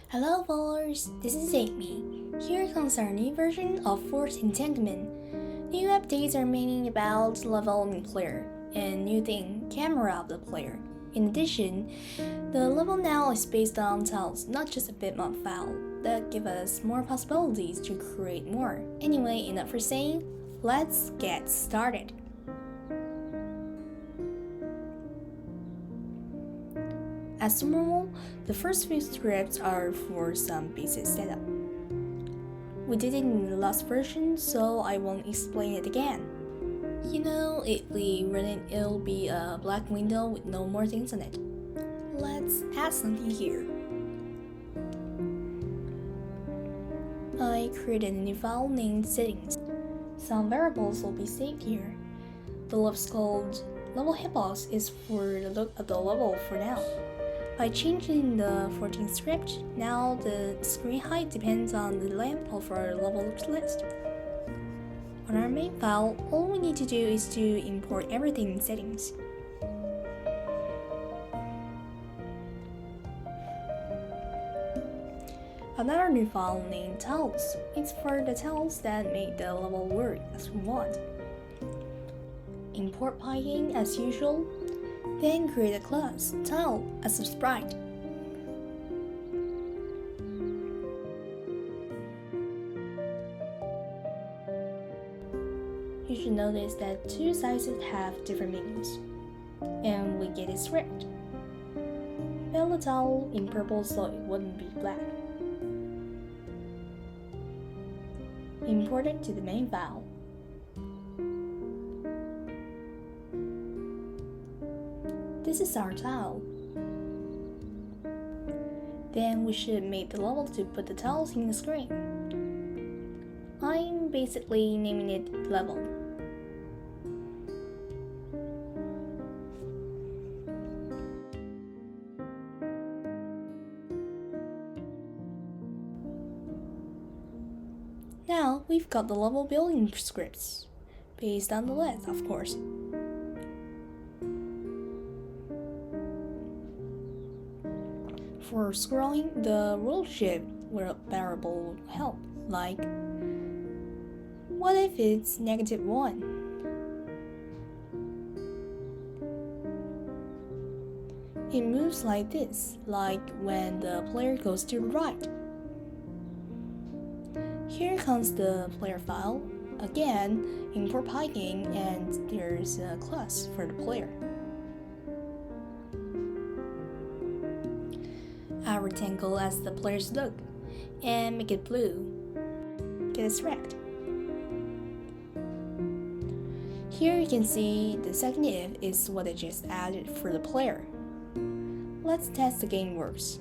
Hello followers, this is Amy. Here comes our new version of Force Entanglement. New updates are mainly about level and player, and new thing, camera of the player. In addition, the level now is based on tiles, not just a bitmap file, that give us more possibilities to create more. Anyway, enough for saying, let's get started. As normal, the first few scripts are for some basic setup. We did it in the last version, so I won't explain it again. You know, if we run it, it'll be a black window with no more things on it. Let's add something here. I created a new file named settings. Some variables will be saved here. The level's called level hitbox is for the look of the level for now. By changing the 14th script, now the screen height depends on the length of our level list. On our main file, all we need to do is to import everything in settings. Another new file named tiles. It's for the tiles that make the level work as we want. Import Pygame as usual. Then create a class, tile, as a sprite. You should notice that two sizes have different meanings, and we get it script. Fill the tile in purple so it wouldn't be black. Import it to the main file. This is our tile. Then we should make the level to put the tiles in the screen. I'm basically naming it level. Now we've got the level building scripts, based on the list, of course. For scrolling, the rule shift variable will help, like, what if it's -1? It moves like this, like when the player goes to the right. Here comes the player file. Again, import Pygame, and there's a class for the player. Add rectangle as the player's look, and make it blue. Get it select. Here you can see the second if is what I just added for the player. Let's test the game works.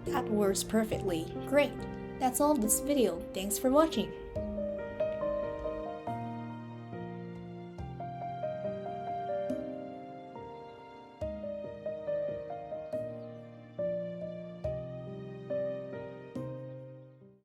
That works perfectly. Great! That's all of this video. Thanks for watching.